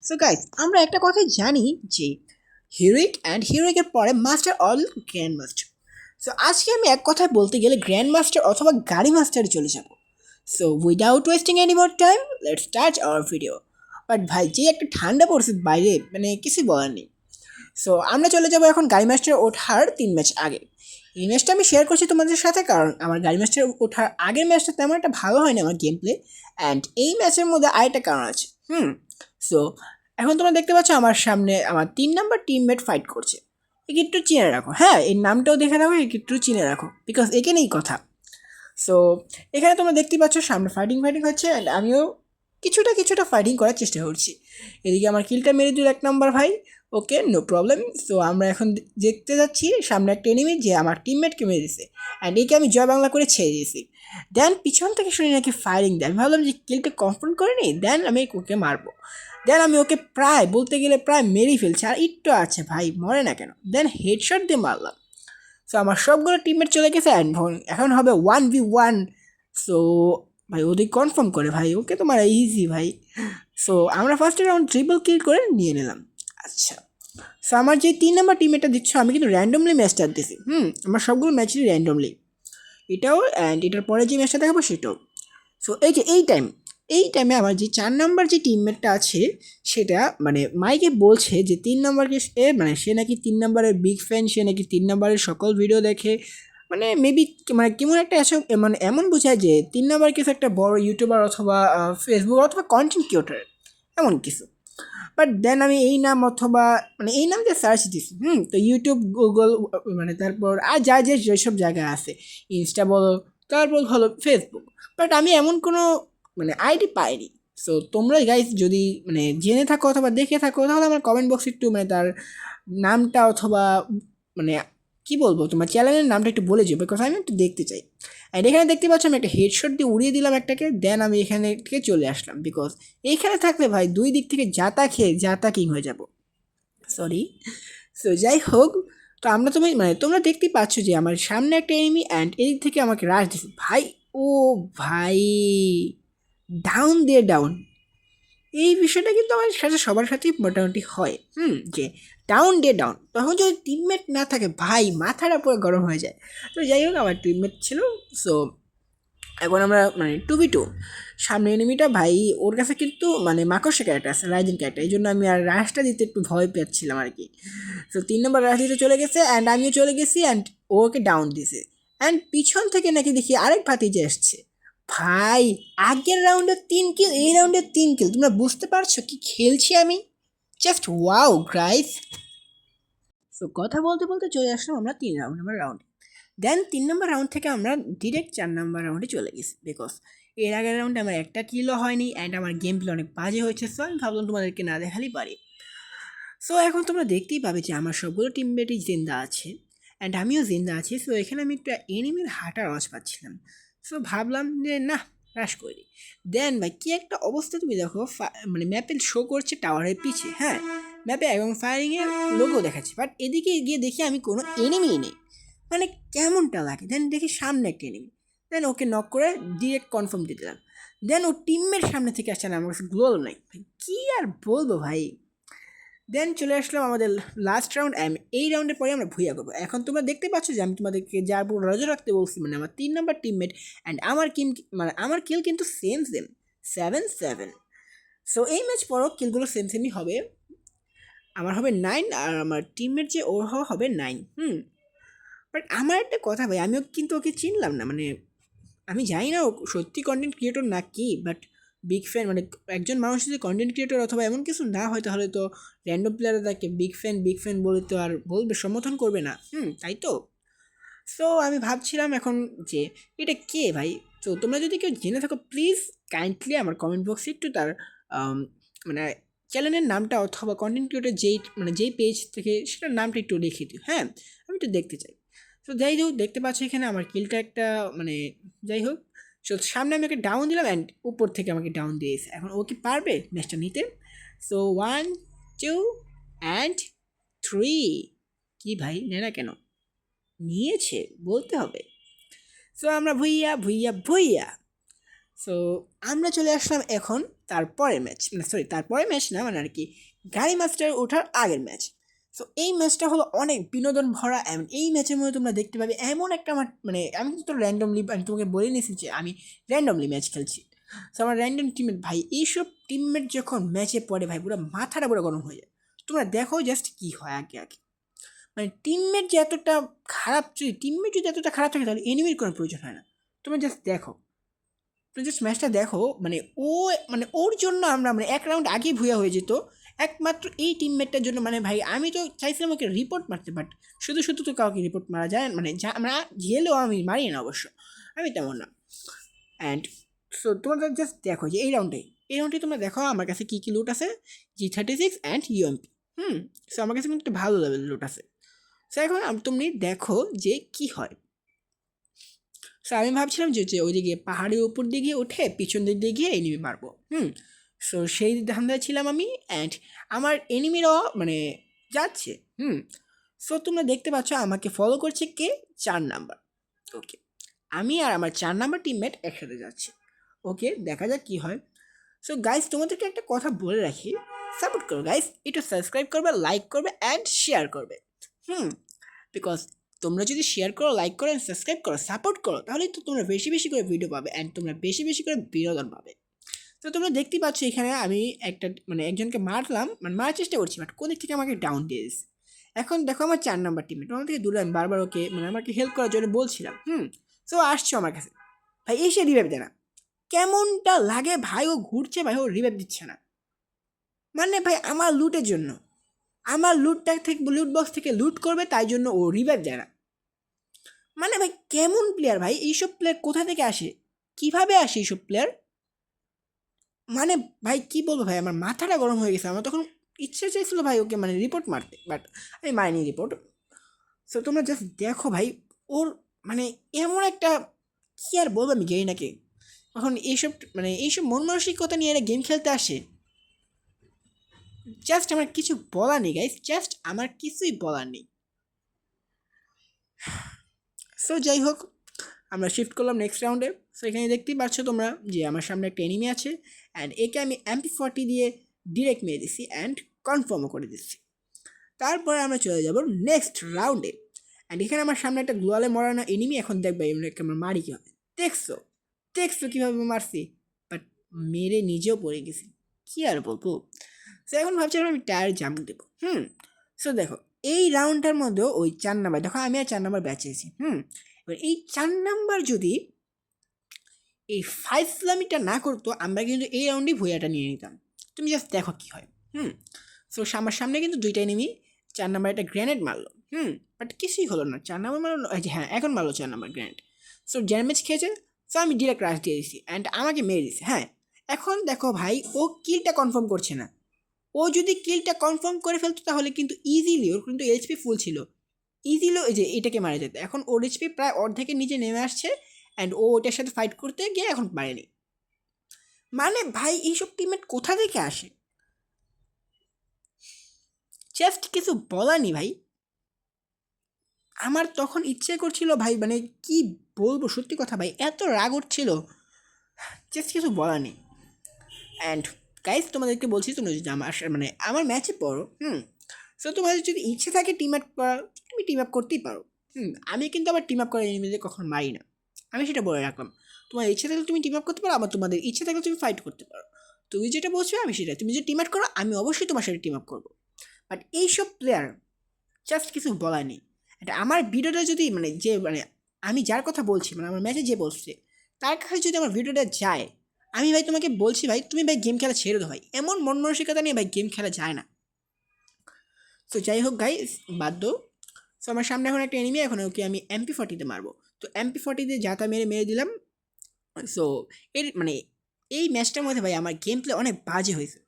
So guys, আমরা একটা কথা জানি যে হিরোইক অ্যান্ড হিরোইকের পরে master all grand master. So আজকে আমি এক কথায় বলতে গেলে গ্র্যান্ড মাস্টার অথবা গাড়ি মাস্টারে চলে যাব। So without wasting any more time, let's start our video. But ভাই, যে একটা ঠান্ডা পড়ছে বাইরে, মানে কিছুই বলার নেই। সো আমরা চলে যাবো এখন গাড়ি মাস্টার ওঠার 3 ম্যাচ আগে। এই ম্যাচটা আমি শেয়ার করছি তোমাদের সাথে, কারণ আমার গাড়ি মাস্টার ওঠার আগের ম্যাচটা তেমন একটা ভালো হয়নি আমার গেম প্লে। অ্যান্ড এই ম্যাচের মধ্যে আরেকটা কারণ আছে। সো এখন তোমরা দেখতে পাচ্ছ আমার সামনে আমার 3 নম্বর টিমমেট ফাইট করছে। একে একটু চিনে রাখো, হ্যাঁ, এই নামটাও দেখে রাখো, একে একটু চিনে রাখো, বিকজ এখানেই কথা। সো এখানে তোমরা দেখতেই পাচ্ছ সামনে ফাইটিং ফাইটিং হচ্ছে, অ্যান্ড আমিও কিছুটা কিছুটা ফাইটিং করার চেষ্টা করছি। এদিকে আমার কিলটা মেরে দিল 1 নম্বর ভাই। ওকে, নো প্রবলেম। সো আমরা এখন দেখতে যাচ্ছি সামনে একটা এনিমি যে আমার টিমমেটকে মেরে দিছে, অ্যান্ড একে আমি জয় বাংলা করে ছেড়ে দিয়েছি। দেন পিছন থেকে শুনি নাকি ফায়ারিং দেয়, আমি ভাবলাম যে কিলটা কনফার্ম করে নিই, দেন আমি ওকে মারবো। দেন আমি ওকে প্রায় বলতে গেলে প্রায় মেরেই ফেলছি, আর একটু আছে ভাই, মরে না কেন। দেন হেডশট দিয়ে মারলাম। সো আমার সবগুলো টিমমেট চলে গেছে, অ্যান্ড এখন হবে 1v1। সো ভাই ওদিক কনফার্ম করে ভাই, ওকে তোমার ইজি ভাই। সো আমরা ফার্স্টে রাউন্ড ট্রিপল কিল করে নিয়ে নিলাম। আচ্ছা, সো আমার যে 3 নম্বর টিমমেটটা দিচ্ছ, আমি কিন্তু র্যান্ডমলি ম্যাচটা দিতেছি। আমার সবগুলো ম্যাচই র্যান্ডমলি, এটাও অ্যান্ড এটার পরে যে ম্যাচটা দেখাবো সেটাও। সো এই যে এই টাইমে আমার যে 4 নম্বর যে টিমমেটটা আছে, সেটা মানে মাইকে বলছে যে 3 নম্বরকে মানে সে নাকি 3 নম্বরের বিগ ফ্যান, সে নাকি 3 নম্বরের সকল ভিডিও দেখে। মানে মেবি মানে কেমন একটা এসব মানে এমন বোঝায় যে 3 নম্বর কিছু একটা বড় ইউটিউবার অথবা ফেসবুক অথবা কন্টেন্ট ক্রিয়েটর, এমন কিছু। বাট দেন আমি এই নাম অথবা মানে এই নাম দিয়ে সার্চ দিছি, তো ইউটিউব, গুগল, মানে তারপর আর যা যে যেসব জায়গা আছে, ইনস্টা বলো, তারপর হলো ফেসবুক। বাট আমি এমন কোনো মানে আইডি পাইনি। সো তোমরা গাইস যদি মানে জেনে থাকো অথবা দেখে থাকো, তাহলে আমার কমেন্ট বক্সে একটু মানে তার নামটা অথবা মানে কি বলবো, তোমার চ্যানেলের নামটা একটু বলে যাবে, বিকজ আমি একটু দেখতে চাই। অ্যান্ড এখানে দেখতে পাচ্ছ আমি একটা হেডশট দিয়ে উড়িয়ে দিলাম একটাকে, দেন আমি এখানে থেকে চলে আসলাম, বিকজ এইখানে থাকলে ভাই দুই দিক থেকে জাতা খেয়ে জাতা কিং হয়ে যাব। সরি। সো যাই হোক, তো আমরা তুমি মানে তোমরা দেখতেই পাচ্ছ যে আমার সামনে একটা এনিমি, অ্যান্ড এদিক থেকে আমাকে রাশ দিচ্ছে ভাই। ও ভাই, ডাউন দিয়ে ডাউন, এই বিষয়টা কিন্তু আমার সাথে সবার সাথেই মোটামুটি হয়। যে ডাউন ডে ডাউন, তখন যদি টিমমেট না থাকে ভাই, মাথাটা পুরো গরম হয়ে যায়। তো যাই হোক, আমার টিমমেট ছিল। সো এখন আমরা মানে 2v2, সামনে এনিমিটা ভাই, ওর কাছে কিন্তু মানে মাকড়সা ক্যারেক্টার আছে, রাইজিং ক্যারেক্টার, এই জন্য আমি আর রাশটা দিতে একটু ভয় পাচ্ছিলাম আর কি। তো 3 নম্বর রাশ দিতে চলে গেছে, অ্যান্ড আমিও চলে গেছি, অ্যান্ড ওকে ডাউন দিছে। অ্যান্ড পিছন থেকে নাকি দেখি আরেক ভাতিজে এসছে ভাই। আগের রাউন্ডে 3 কিল, এই রাউন্ডে 3 কিল, তোমরা বুঝতে পারছো কি খেলছি আমি? Just wow guys. সো কথা বলতে বলতে চলে আসলাম আমরা 3 নম্বর রাউন্ডে। দেন 3 নম্বর রাউন্ড থেকে আমরা ডিরেক্ট 4 নম্বর রাউন্ডে চলে গেছি, বিকজ এর আগের রাউন্ডে আমার একটা কিলও হয়নি, অ্যান্ড আমার গেম প্লে অনেক বাজে হয়েছে। সো আমি ভাবলাম তোমাদেরকে না দেখালেই পারি। সো এখন তোমরা দেখতেই পাবে যে আমার সবগুলো টিমমেটই জিন্দা আছে, অ্যান্ড আমিও জিন্দা আছি। সো এখানে আমি একটু এনিমির হাঁটার আওয়াজ পাচ্ছিলাম। সো ভাবলাম যে না, ক্রাশ করি। দেন ভাই কি একটা অবস্থা, তুমি দেখো মানে ম্যাপে শো করছে টাওয়ারের পিছে, হ্যাঁ, ম্যাপে এবং ফায়ারিংয়ের লোগো দেখাচ্ছে, বাট এদিকে গিয়ে দেখি আমি কোনো এনিমিই নেই। মানে কেমনটা লাগে। দেন দেখি সামনে একটা এনিমি, দেন ওকে নক করে ডিরেক্ট কনফার্ম দিয়ে দিলাম। দেন ও টিমের সামনে থেকে আসছে না, আমার কাছে গ্লোল নাই ভাই, কী আর বলবো ভাই। দেন চলে আসলাম আমাদের লাস্ট রাউন্ড, এই রাউন্ডের পরে আমরা ভুইয়া করবো। এখন তোমরা দেখতে পাচ্ছ যে আমি তোমাদেরকে যার উপর নজর রাখতে বলছি, মানে আমার 3 নম্বর টিমমেট, অ্যান্ড আমার মানে আমার কিল কিন্তু সেম 7-7। সো এই ম্যাচ পরও কিলগুলো সেম সেমই হবে, আমার হবে 9, আর আমার টিমমেট যে ওর হবে 9। বাট আমার একটা কথা ভাই, আমিও কিন্তু ওকে চিনলাম না, মানে আমি জানি না ও সত্যি কন্টেন্ট ক্রিয়েটর না কি, বাট বিগ ফ্যান মানে একজন মানুষ যদি কন্টেন্ট ক্রিয়েটর অথবা এমন কিছু না হয়, তাহলে তো র্যান্ডম প্লেয়ার তাকে বিগ ফ্যান বলে তো আর বলবে, সমর্থন করবে না, তাই তো। সো আমি ভাবছিলাম এখন যে এটা কে ভাই। তো তোমরা যদি কেউ জেনে থাকো, প্লিজ কাইন্ডলি আমার কমেন্ট বক্সে একটু তার মানে চ্যানেলের নামটা অথবা কন্টেন্ট ক্রিয়েটর যেই পেজ থেকে সেটার নামটা একটু লিখে দিও, হ্যাঁ, আমি একটু দেখতে চাই। তো যাই হোক, দেখতে পাচ্ছি এখানে আমার কিলটা একটা মানে যাই হোক। সো সামনে আমি ওকে ডাউন দিলাম, অ্যান্ড উপর থেকে আমাকে ডাউন দিয়েছে। এখন ও কি পারবে ম্যাচটা নিতে? So 1, 2 and 3। কি ভাই, নে না কেন? নিয়েছে বলতে হবে। সো আমরা ভুইয়া ভুইয়া ভুইয়া। সো আমরা চলে আসলাম এখন তারপরের ম্যাচ, মানে সরি তারপরের ম্যাচ না, মানে আর কি গাড়ি মাস্টার ওঠার আগের ম্যাচ। সো এই ম্যাচটা হলো অনেক বিনোদন ভরা, এবং এই ম্যাচের মধ্যে তোমরা দেখতে পাবে এমন একটা মানে আমি তো র্যান্ডমলি, আমি তোমাকে বলে নিয়েছি যে আমি র্যান্ডমলি ম্যাচ খেলছি। সো আমার র্যান্ডম টিমমেট ভাই, এইসব টিমমেট যখন ম্যাচে পড়ে ভাই পুরো মাথাটা পুরো গরম হয়ে যায়। তোমরা দেখো জাস্ট কী হয় আগে আগে, মানে টিমমেট যে এতটা খারাপ, যদি এতটা খারাপ থাকে তাহলে এনিমির কোনো প্রয়োজন হয় না। তোমরা জাস্ট দেখো, তুমি জাস্ট ম্যাচটা দেখো, মানে ও, মানে ওর জন্য আমরা মানে এক রাউন্ড আগেই ভুয়া হয়ে যেত একমাত্র এই টিমমেটটার জন্য। মানে ভাই আমি তো চাইছিলাম ওকে রিপোর্ট মারতে, বাট শুধু শুধু তো কাউকে রিপোর্ট মারা যায়, মানে যা আমরা গেলেও আমি মারি না অবশ্য, আমি তেমন না। অ্যান্ড সো তোমরা জাস্ট দেখো যে এই রাউন্ডে তোমরা দেখো আমার কাছে কী কী লুট আছে, G36 অ্যান্ড UMP। সো আমার কাছে কিন্তু একটা ভালো লেভেল লুট আছে। সো এখন তুমি দেখো যে কি হয়। সো আমি ভাবছিলাম যে ওইদিকে পাহাড়ের উপর দিকে উঠে পিছন দিক দিয়ে গিয়ে এনিমি মারবো। সো সেই ধান্দায় ছিলাম আমি, অ্যান্ড আমার এনিমিরাও মানে যাচ্ছে। সো তোমরা দেখতে পাচ্ছ আমাকে ফলো করছে কে, 4 নাম্বার। ওকে, আমি আর আমার 4 নাম্বার টিমমেট একসাথে যাচ্ছি। ওকে, দেখা যাক কী হয়। সো গাইস তোমাদেরকে একটা কথা বলে রাখি, সাপোর্ট করো গাইস, একটু সাবস্ক্রাইব করবে, লাইক করবে অ্যান্ড শেয়ার করবে। বিকজ তোমরা যদি শেয়ার করো, লাইক করো অ্যান্ড সাবস্ক্রাইব করো, সাপোর্ট করো, তাহলেই তো তোমরা বেশি বেশি করে ভিডিও পাবে অ্যান্ড তোমরা বেশি বেশি করে বিনোদন পাবে। তো তোমরা দেখতেই পাচ্ছ এখানে আমি একটা মানে একজনকে মারলাম, মানে মারার চেষ্টা করছি, বাট কোন দিক থেকে আমাকে ডাউন দিয়ে দিচ্ছে। এখন দেখো আমার 4 নাম্বার টিমমেট আমার থেকে দূরে, আমি বারবার ওকে মানে আমাকে হেল্প করার জন্য বলছিলাম। সো আসছো আমার কাছে, ভাই এসে রিভাইভ দে না। কেমনটা লাগে ভাই, ও ঘুরছে ভাই, ও রিভাইভ দিচ্ছে না, মানে ভাই আমার লুটের জন্য, আমার লুটটা থেকে লুট বক্স থেকে লুট করবে তাই জন্য ও রিভাইভ দেয় না। মানে ভাই কেমন প্লেয়ার ভাই, এইসব প্লেয়ার কোথা থেকে আসে, কিভাবে আসে এইসব প্লেয়ার? মানে ভাই কি বলবো ভাই, আমার মাথাটা গরম হয়ে গেছে। আমার তখন ইচ্ছে চাইছিল ভাই ওকে মানে রিপোর্ট মারতে, বাট আমি মারিনি রিপোর্ট। সো তোমরা জাস্ট দেখো ভাই, ওর মানে এমন একটা, কি আর বলবো আমি গেই নাকি। এখন এইসব মন মানসিকতা নিয়ে এরা গেম খেলতে আসে, জাস্ট আমার কিছু বলার নেই গাইস, জাস্ট আমার কিছুই বলার নেই। সো যাই হোক, আমরা শিফট করলাম নেক্সট রাউন্ডে। সো এখানে দেখতেই পাচ্ছ তোমরা যে আমার সামনে একটা এনিমি আছে, অ্যান্ড একে আমি MP40 দিয়ে ডিরেক্ট মেরে দিচ্ছি অ্যান্ড কনফার্মও করে দিচ্ছি। তারপরে আমরা চলে যাব নেক্সট রাউন্ডে, অ্যান্ড এখানে আমার সামনে একটা গ্লোয়ালে মরানো এনিমি। এখন দেখবে এমনিকে আমার মারি কীভাবে, দেখছো দেখছো কীভাবে মারছি, বাট মেরে নিজেও পড়ে গেছি, কী আর বলবো। সো এখন ভাবছিলাম আমি টায়ার জাম্প দেবো। সো দেখো এই রাউন্ডটার মধ্যেও ওই 4 নাম্বার, দেখো আমি আর 4 নাম্বার ব্যাচে আছি। এবার এই 4 নাম্বার যদি এই 5 কিলোমিটার না করতো, আমরা কিন্তু এই রাউন্ডেই ভুইয়াটা নিয়ে নিতাম। তুমি জাস্ট দেখো কী হয়। সো আমার সামনে কিন্তু দুইটা এনিমি, 4 নাম্বার একটা গ্রেনেড মারলো। বাট কিছুই হলো না, 4 নাম্বার মারলো, হ্যাঁ এখন মারলো 4 নাম্বার গ্রেনেড। সো ড্যামেজ খেয়েছে, সো আমি ডিরেক্ট রাশ দিয়ে দিছি অ্যান্ড আমাকে মেরে দিছে। হ্যাঁ, এখন দেখো ভাই ও কিলটা কনফার্ম করছে না। ও যদি কিলটা কনফার্ম করে ফেলতো তাহলে কিন্তু ইজিলি, ওর কিন্তু এইচপি ফুল ছিল, ইজিলি ওই যে এটাকে মারা যেত। এখন ওর এইচপি প্রায় অর্ধেকের নিচে নেমে আসছে, অ্যান্ড ও ওটার সাথে ফাইট করতে গিয়ে এখন পারেনি। মানে ভাই এইসব টিমমেট কোথা থেকে আসে, জাস্ট কিছু বলার নেই ভাই। আমার তখন ইচ্ছে করছিল ভাই, মানে কি বলবো, সত্যি কথা ভাই এত রাগ উঠছিল, জাস্ট কিছু বলার নেই। অ্যান্ড গাইজ তোমাদেরকে বলছি, তোমরা যদি আমার ম্যাচে পড়ো, সো তোমাদের যদি ইচ্ছে থাকে টিম আপ করা, তুমি টিম আপ করতেই পারো। আমি কিন্তু আবার টিম আপ করে এনিমিদের কখনো মারি না, আমি সেটা বলে রাখলাম। তোমার ইচ্ছে থাকলে তুমি টিম আপ করতে পারো, আবার তোমাদের ইচ্ছে থাকলে তুমি ফাইট করতে পারো। তুমি যেটা বলছো আমি সেটা, তুমি যদি টিম আপ করো আমি অবশ্যই তোমার সাথে টিম আপ করবো। বাট এইসব প্লেয়ার জাস্ট কিছু বলার নেই। এটা আমার ভিডিওটা যদি আমি যার কথা বলছি, মানে আমার ম্যাচে যে বলছে তার কাছে যদি আমার ভিডিওটা যায়, আমি ভাই তোমাকে বলছি ভাই তুমি ভাই গেম খেলা ছেড়ে দাও ভাই, এমন মন মানসিকতা নিয়ে ভাই গেম খেলা যায় না। তো যাই হোক গাইস, বাধ্য। সো আমার সামনে এখন একটা এনিমি, এখন ওকে আমি MP40 মারবো। তো MP40 দিয়ে যাতা মেরে মেরে দিলাম। সো এই ম্যাচটার মধ্যে ভাই আমার গেম প্লে অনেক বাজে হয়েছে,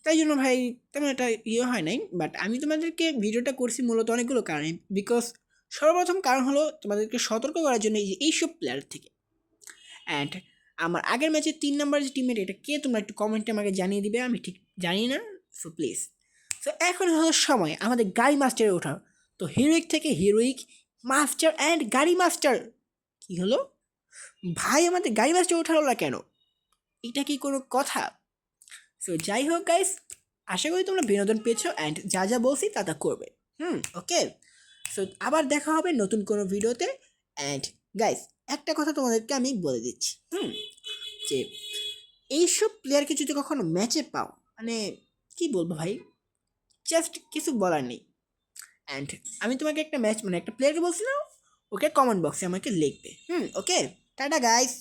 তাই জন্য ভাই তেমন একটা হয় নাই। বাট আমি তোমাদেরকে ভিডিওটা করছি মূলত অনেকগুলো কারণে, বিকজ সর্বপ্রথম কারণ হলো তোমাদেরকে সতর্ক করার জন্য এইসব প্লেয়ার থেকে। অ্যান্ড আমার আগের ম্যাচে 3 নাম্বার যে টিমমেট, এটা কে তোমরা একটু কমেন্টে আমাকে জানিয়ে দিবে, আমি ঠিক জানি না। সো প্লিজ, সো এখন হলো সময় আমাদের গাড়ি মাস্টারে ওঠার। তো হিরোইক থেকে হিরোইক মাস্টার অ্যান্ড গাড়ি মাস্টার, কী হলো ভাই আমাদের গাড়ি মাস্টার ওঠার হলো কেন? এটা কি কোনো কথা? সো যাই হোক গাইস, আশা করি তোমরা বিনোদন পেয়েছো অ্যান্ড যা যা বলছি তা তা করবে। ওকে। সো আবার দেখা হবে নতুন কোনো ভিডিওতে। অ্যান্ড গাইস, একটা কথা তোমাদেরকে আমি বলে দিচ্ছি, যে এইসব প্লেয়ারকে যদি কখনো ম্যাচে পাও, মানে কি বলবো ভাই, জাস্ট কিছু বলার নেই। অ্যান্ড আমি তোমাকে একটা ম্যাচ, মানে একটা প্লেয়ারকে বলছি না, ওকে কমেন্ট বক্সে আমাকে লিখবে। ওকে, টাটা গাইস।